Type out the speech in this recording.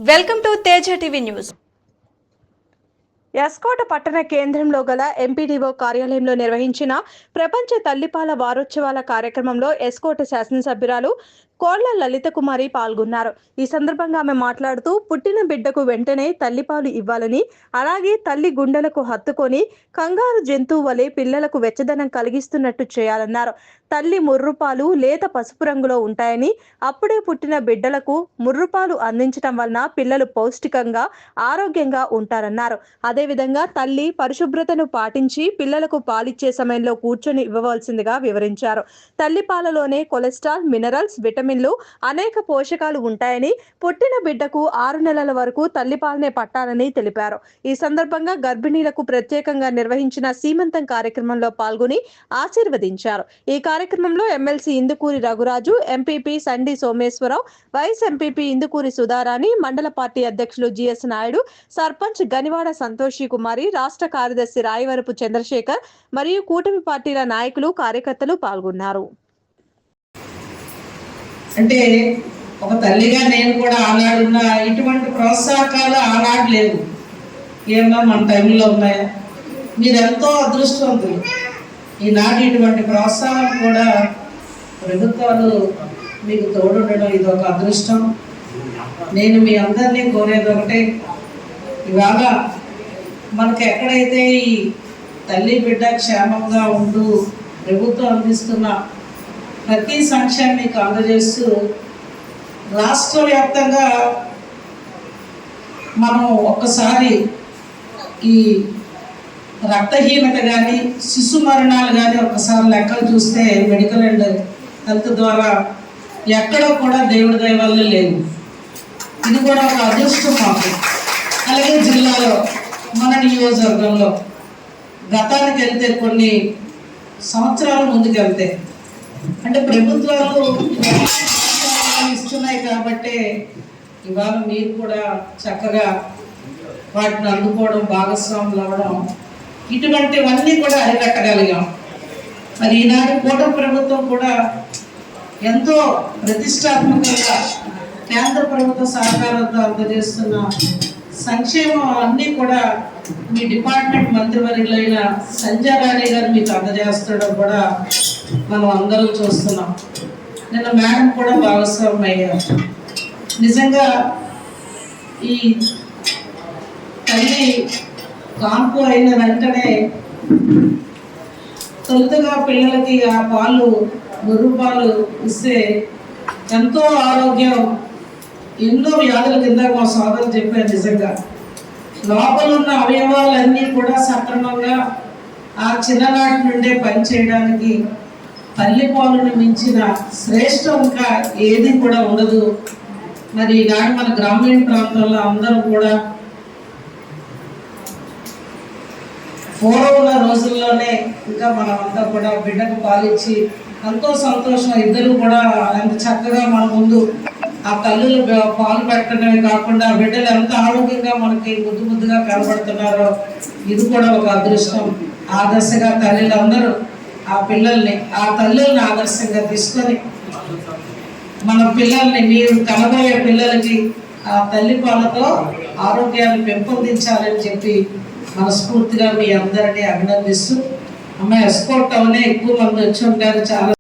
Welcome to Teja TV news. S. Kota పట్టణ కేంద్రంలో గల ఎంపీడీఓ కార్యాలయంలో నిర్వహించిన ప్రపంచ తల్లిపాల వారోత్సవాల కార్యక్రమంలో ఎస్కోట శాసనసభ్యురాలు కోళ్ల లలిత కుమారి పాల్గొన్నారు. ఈ సందర్భంగా ఆమె మాట్లాడుతూ పుట్టిన బిడ్డకు వెంటనే తల్లిపాలు ఇవ్వాలని, అలాగే తల్లి గుండెలకు హత్తుకొని కంగారు జంతువు వలె పిల్లలకు వెచ్చదనం కలిగిస్తున్నట్టు చేయాలన్నారు. తల్లి ముర్రుపాలు లేత పసుపు రంగులో ఉంటాయని, అప్పుడే పుట్టిన బిడ్డలకు ముర్రుపాలు అందించడం వలన పిల్లలు పౌష్టికంగా ఆరోగ్యంగా ఉంటారన్నారు. అదేవిధంగా తల్లి పరిశుభ్రతను పాటించి పిల్లలకు పాలిచ్చే సమయంలో కూర్చొని ఇవ్వవలసిందిగా వివరించారు. తల్లి పాలలోనే కొలెస్ట్రాల్, మినరల్స్, విటమిన్లు, అనేక పోషకాలు ఉంటాయని, పుట్టిన బిడ్డకు 6 నెలల వరకు తల్లిపాలనే పట్టాలని తెలిపారు. ఈ సందర్భంగా గర్భిణీలకు ప్రత్యేకంగా నిర్వహించిన సీమంతం కార్యక్రమంలో పాల్గొని ఆశీర్వదించారు. ఈ కార్యక్రమంలో MLC Indukuri Raghuraju, MPP Sandi Someswararao, vice MPP Indukuri Sudharani, మండల పార్టీ అధ్యక్షులు జిఎస్ నాయుడు, సర్పంచ్ గనివాడ సంతోషి కుమారి, రాష్ట్ర కార్యదర్శి రాయవరపు చంద్రశేఖర్ మరియు కూటమి పార్టీల నాయకులు, కార్యకర్తలు పాల్గొన్నారు. అంటే ఒక తల్లిగా నేను కూడా ఆనాడున్న ఇటువంటి ప్రోత్సాహకాలు ఆనాడు లేవు. ఏమన్నా మన టైంలో ఉన్నాయా? మీరెంతో అదృష్టవంతులు. ఈనాడు ఇటువంటి ప్రోత్సాహం కూడా ప్రభుత్వాలు మీకు తోడుండడం ఇది ఒక అదృష్టం. నేను మీ అందరినీ కోరేది ఒకటే, ఇవాళ మనకు ఎక్కడైతే ఈ తల్లి బిడ్డ క్షేమంగా ఉంటూ ప్రభుత్వం అందిస్తున్న ప్రతి సంక్షేమాన్ని అందజేస్తూ రాష్ట్ర వ్యాప్తంగా మనం ఒక్కసారి ఈ రక్తహీనత కానీ శిశు మరణాలు కానీ ఒక్కసారి లెక్కలు చూస్తే మెడికల్ అండ్ హెల్త్ ద్వారా ఎక్కడో కూడా దేవుడి దయ వల్ల లేవు. ఇది కూడా ఒక అదృష్టం మాకు. అలాగే జిల్లాలో మన నియోజకవర్గంలో గతానికి వెళ్తే కొన్ని సంవత్సరాల ముందుకు వెళ్తే అంటే ప్రభుత్వాలు ఇస్తున్నాయి కాబట్టి ఇవాళ మీరు కూడా చక్కగా వాటిని అందుకోవడం, భాగస్వాములు అవ్వడం, ఇటువంటివన్నీ కూడా అరికట్టగలిగాం. మరి ఈనాడు కూటమి ప్రభుత్వం కూడా ఎంతో ప్రతిష్టాత్మకంగా కేంద్ర ప్రభుత్వ సహకారంతో అందజేస్తున్న సంక్షేమం అన్నీ కూడా మీ డిపార్ట్మెంట్ మంత్రివర్యులైన సంజయ్ రాణి గారు మీకు అందజేస్తడం కూడా మనం అందరం చూస్తున్నాం. నిన్న మేడం కూడా భాగస్వామ్యం అయ్యారు. నిజంగా ఈ తల్లి కాన్పు అయిన వెంటనే తొలుతగా పిల్లలకి ఆ పాలు, ముర్రు పాలు ఇస్తే ఎంతో ఆరోగ్యం, ఎన్నో వ్యాధుల కింద మా సోదరులు చెప్పారు. నిజంగా లోపల ఉన్న అవయవాలన్నీ కూడా సక్రమంగా ఆ చిన్ననాటి నుండే పనిచేయడానికి తల్లి పాలను మించిన శ్రేష్టం ఇంకా ఏది కూడా ఉండదు. మరి ఈనాడు మన గ్రామీణ ప్రాంతాల్లో అందరూ కూడా పూర్వం ఉన్న రోజుల్లోనే ఇంకా మనం అంతా కూడా బిడ్డకు పాలిచ్చి ఎంతో సంతోషం. ఇద్దరు కూడా ఎంత చక్కగా మన ముందు ఆ తల్లులు పాలు పెట్టడమే కాకుండా బిడ్డలు ఎంత ఆరోగ్యంగా మనకి ముద్దు ముద్దుగా కనబడుతున్నారో ఇది కూడా ఒక అదృష్టం. ఆదర్శంగా తల్లులందరూ ఆ పిల్లల్ని, ఆ తల్లుల్ని ఆదర్శంగా తీసుకొని మన పిల్లల్ని, మీరు కనబోయే పిల్లలకి ఆ తల్లి పాలతో ఆరోగ్యాన్ని పెంపొందించాలని చెప్పి మనస్ఫూర్తిగా మీ అందరినీ అభినందిస్తూ, అమ్మాయి ఎస్కోట్ టౌనే ఎక్కువ మంది వచ్చి ఉంటారు. చాలా